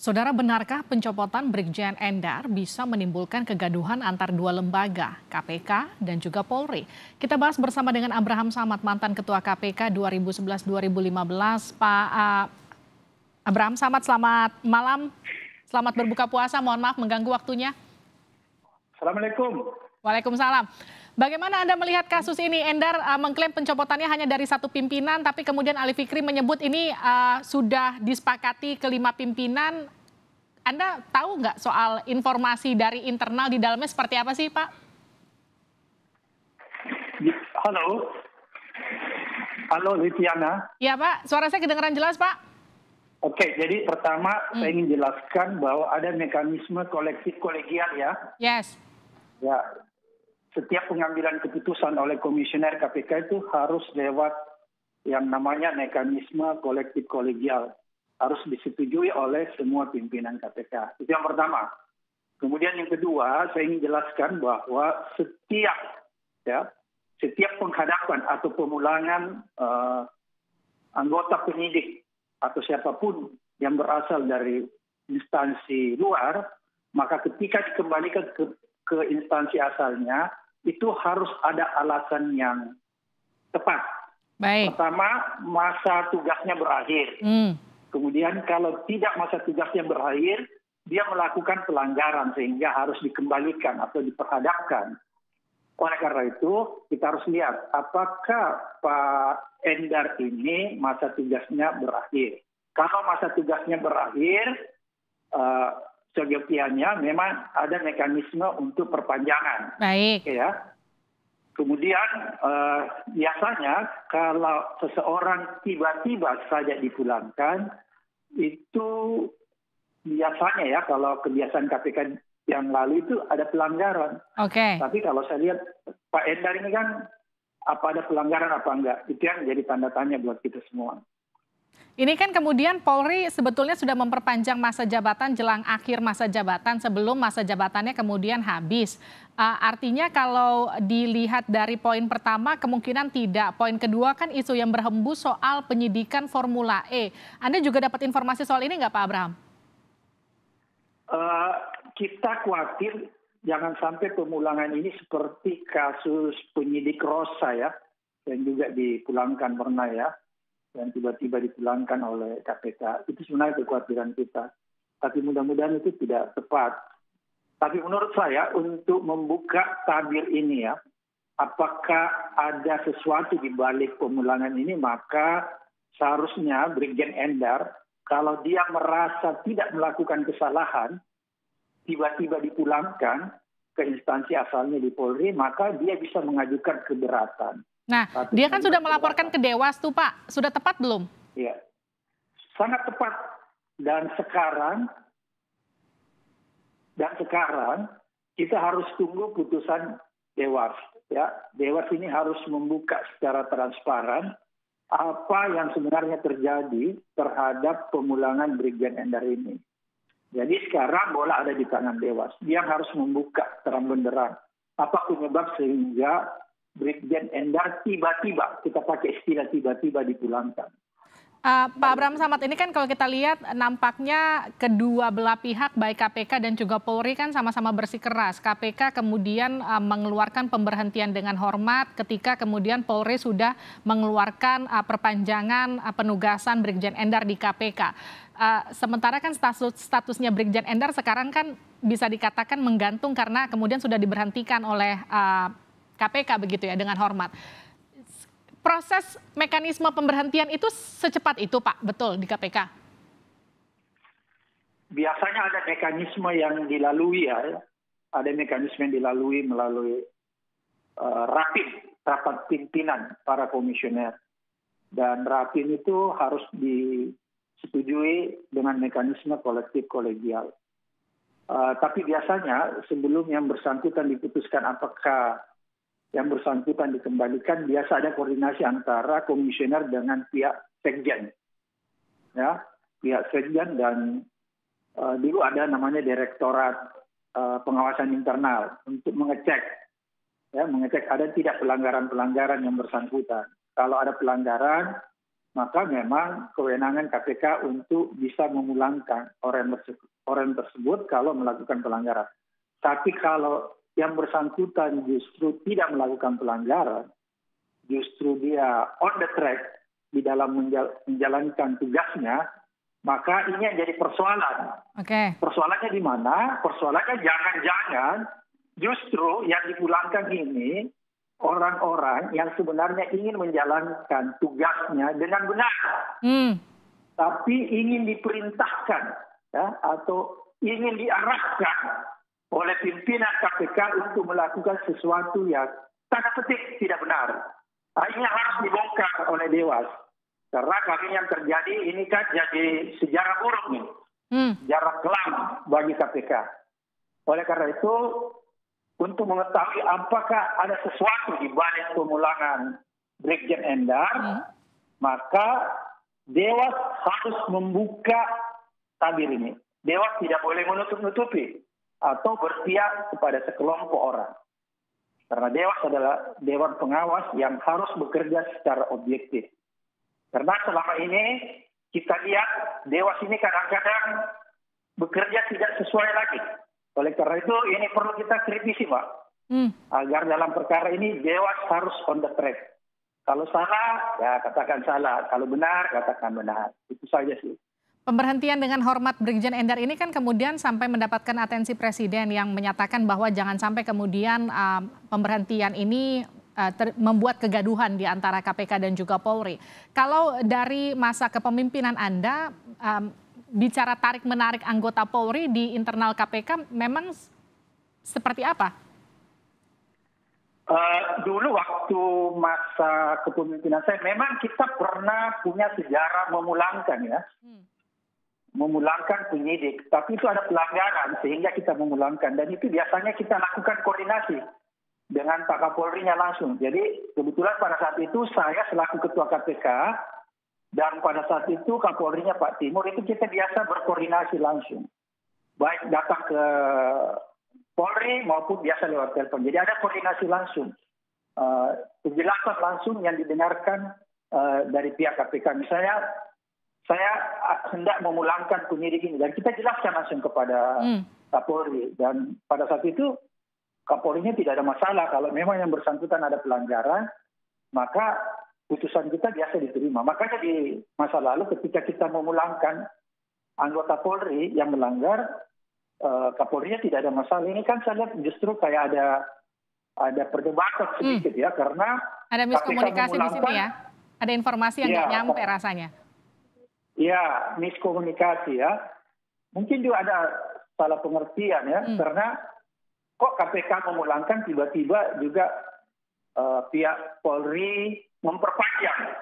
Saudara, benarkah pencopotan Brigjen Endar bisa menimbulkan kegaduhan antar dua lembaga, KPK dan juga Polri? Kita bahas bersama dengan Abraham Samad, mantan Ketua KPK 2011-2015. Pak Abraham Samad, selamat malam. Selamat berbuka puasa, mohon maaf mengganggu waktunya. Assalamualaikum. Waalaikumsalam. Bagaimana Anda melihat kasus ini? Endar mengklaim pencopotannya hanya dari satu pimpinan, tapi kemudian Ali Fikri menyebut ini sudah disepakati kelima pimpinan. Anda tahu nggak soal informasi dari internal di dalamnya seperti apa sih, Pak? Halo. Halo, Litiana. Ya, Pak. Suara saya kedengaran jelas, Pak? Oke, jadi pertama saya ingin jelaskan bahwa ada mekanisme kolektif kolegial ya. Yes. Ya, setiap pengambilan keputusan oleh komisioner KPK itu harus lewat yang namanya mekanisme kolektif kolegial. Harus disetujui oleh semua pimpinan KPK. Itu yang pertama. Kemudian yang kedua, saya ingin jelaskan bahwa setiap penghadapan atau pemulangan anggota penyidik atau siapapun yang berasal dari instansi luar, maka ketika dikembalikan ke instansi asalnya, itu harus ada alasan yang tepat. Baik. Pertama, masa tugasnya berakhir. Kemudian kalau tidak masa tugasnya berakhir, dia melakukan pelanggaran sehingga harus dikembalikan atau diperhadapkan. Oleh karena itu, kita harus lihat apakah Pak Endar ini masa tugasnya berakhir. Kalau masa tugasnya berakhir, seyogianya memang ada mekanisme untuk perpanjangan. Baik. Ya. Kemudian biasanya kalau seseorang tiba-tiba saja dipulangkan, itu biasanya ya kalau kebiasaan KPK yang lalu itu ada pelanggaran. Oke. Tapi kalau saya lihat Pak Endar ini kan apa ada pelanggaran apa enggak, itu yang jadi tanda tanya buat kita semua. Ini kan kemudian Polri sebetulnya sudah memperpanjang masa jabatan jelang akhir masa jabatan sebelum masa jabatannya kemudian habis. Artinya kalau dilihat dari poin pertama kemungkinan tidak. Poin kedua kan isu yang berhembus soal penyidikan Formula E. Anda juga dapat informasi soal ini nggak Pak Abraham? Kita khawatir jangan sampai pemulangan ini seperti kasus penyidik Rosa ya, yang juga dipulangkan pernah ya. Dan tiba-tiba dipulangkan oleh KPK. Itu sebenarnya kekhawatiran kita. Tapi mudah-mudahan itu tidak tepat. Tapi menurut saya untuk membuka tabir ini ya, apakah ada sesuatu di balik pemulangan ini, maka seharusnya Brigjen Endar, kalau dia merasa tidak melakukan kesalahan, tiba-tiba dipulangkan ke instansi asalnya di Polri, maka dia bisa mengajukan keberatan. Nah, dia kan sudah melaporkan ke Dewas tuh Pak, sudah tepat belum? Iya, sangat tepat. Dan sekarang kita harus tunggu putusan Dewas. Ya, Dewas ini harus membuka secara transparan apa yang sebenarnya terjadi terhadap pemulangan Brigjen Endar ini. Jadi sekarang bola ada di tangan Dewas. Dia harus membuka terang benderang apa penyebab sehingga Brigjen Endar tiba-tiba, kita pakai istilah tiba-tiba dipulangkan. Pak Abraham Samad, ini kan kalau kita lihat nampaknya kedua belah pihak baik KPK dan juga Polri kan sama-sama bersikeras. KPK kemudian mengeluarkan pemberhentian dengan hormat ketika kemudian Polri sudah mengeluarkan perpanjangan penugasan Brigjen Endar di KPK. Sementara kan statusnya Brigjen Endar sekarang kan bisa dikatakan menggantung karena kemudian sudah diberhentikan oleh KPK begitu ya dengan hormat. Proses mekanisme pemberhentian itu secepat itu Pak, betul di KPK? Biasanya ada mekanisme yang dilalui ya. Ada mekanisme yang dilalui melalui rapat pimpinan para komisioner. Dan rapim itu harus disetujui dengan mekanisme kolektif kolegial. Tapi biasanya sebelum yang bersangkutan diputuskan apakah yang bersangkutan dikembalikan, biasa ada koordinasi antara komisioner dengan pihak sekjen. Ya, pihak sekjen dan dulu ada namanya direktorat pengawasan internal untuk mengecek ada tidak pelanggaran-pelanggaran yang bersangkutan. Kalau ada pelanggaran, maka memang kewenangan KPK untuk bisa memulangkan orang tersebut kalau melakukan pelanggaran. Tapi kalau yang bersangkutan justru tidak melakukan pelanggaran, justru dia on the track di dalam menjalankan tugasnya, maka ini yang jadi persoalan. Persoalannya di mana? Persoalannya jangan-jangan justru yang dipulangkan ini orang-orang yang sebenarnya ingin menjalankan tugasnya dengan benar, tapi ingin diperintahkan ya, atau ingin diarahkan oleh pimpinan KPK untuk melakukan sesuatu yang tanda petik tidak benar. Ini harus dibongkar oleh Dewas. Karena kali yang terjadi ini kan jadi sejarah buruk nih, sejarah kelam bagi KPK. Oleh karena itu, untuk mengetahui apakah ada sesuatu di balik pemulangan Brigjen Endar, maka Dewas harus membuka tabir ini. Dewas tidak boleh menutup-nutupi atau berpihak kepada sekelompok orang. Karena Dewas adalah Dewan Pengawas yang harus bekerja secara objektif. Karena selama ini kita lihat Dewas ini kadang-kadang bekerja tidak sesuai lagi. Oleh karena itu ini perlu kita kritisi, Pak. Agar dalam perkara ini Dewas harus on the track. Kalau salah, ya katakan salah. Kalau benar, katakan benar. Itu saja sih. Pemberhentian dengan hormat Brigjen Endar ini kan kemudian sampai mendapatkan atensi Presiden yang menyatakan bahwa jangan sampai kemudian pemberhentian ini membuat kegaduhan di antara KPK dan juga Polri. Kalau dari masa kepemimpinan Anda, bicara tarik-menarik anggota Polri di internal KPK memang seperti apa? Dulu waktu masa kepemimpinan saya, memang kita pernah punya sejarah memulangkan ya. Memulangkan penyidik, tapi itu ada pelanggaran sehingga kita memulangkan, dan itu biasanya kita lakukan koordinasi dengan Pak Kapolri-nya langsung. Jadi kebetulan pada saat itu saya selaku Ketua KPK dan pada saat itu Kapolri-nya Pak Timur, itu kita biasa berkoordinasi langsung, baik datang ke Polri maupun biasa lewat telepon. Jadi ada koordinasi langsung, penjelasan langsung yang didengarkan dari pihak KPK. Misalnya saya hendak memulangkan penyidik ini, dan kita jelaskan langsung kepada Kapolri. Dan pada saat itu Kapolri-nya tidak ada masalah. Kalau memang yang bersangkutan ada pelanggaran, maka putusan kita biasa diterima. Makanya di masa lalu ketika kita memulangkan anggota Polri yang melanggar, Kapolri-nya tidak ada masalah. Ini kan saya lihat justru kayak ada perdebatan sedikit ya, karena ada miskomunikasi di sini ya. Ada informasi yang nggak nyampe rasanya. Ya, miskomunikasi ya. Mungkin juga ada salah pengertian ya, karena kok KPK memulangkan tiba-tiba juga pihak Polri memperpanjang.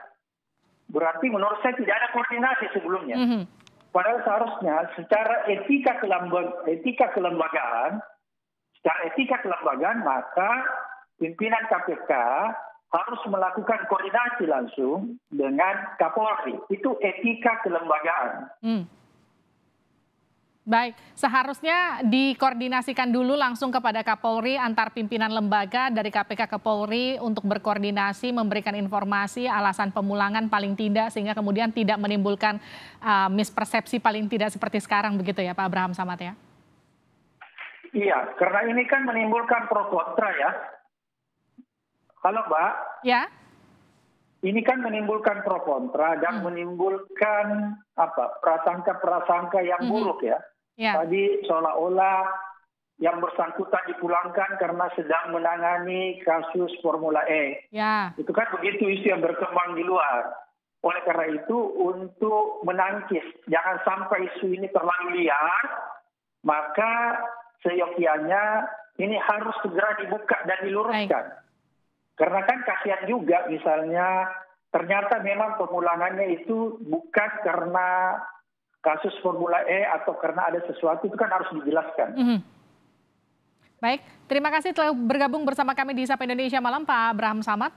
Berarti menurut saya tidak ada koordinasi sebelumnya. Padahal seharusnya secara etika kelembagaan, maka pimpinan KPK harus melakukan koordinasi langsung dengan Kapolri. Itu etika kelembagaan. Baik, seharusnya dikoordinasikan dulu langsung kepada Kapolri antar pimpinan lembaga dari KPK ke Polri untuk berkoordinasi, memberikan informasi alasan pemulangan paling tidak, sehingga kemudian tidak menimbulkan mispersepsi paling tidak seperti sekarang, begitu ya Pak Abraham Samad ya? Iya, karena ini kan menimbulkan pro kontra ya. Halo Mbak. Ya. Ini kan menimbulkan pro kontra dan menimbulkan prasangka-prasangka yang buruk ya. Tadi seolah-olah yang bersangkutan dipulangkan karena sedang menangani kasus Formula E. Ya. Itu kan begitu isu yang berkembang di luar. Oleh karena itu untuk menangkis jangan sampai isu ini terlalu liar, maka seyogianya ini harus segera dibuka dan diluruskan. Karena kan kasihan juga misalnya ternyata memang pemulangannya itu bukan karena kasus Formula E atau karena ada sesuatu, itu kan harus dijelaskan. Baik, terima kasih telah bergabung bersama kami di Sapa Indonesia Malam, Pak Abraham Samad.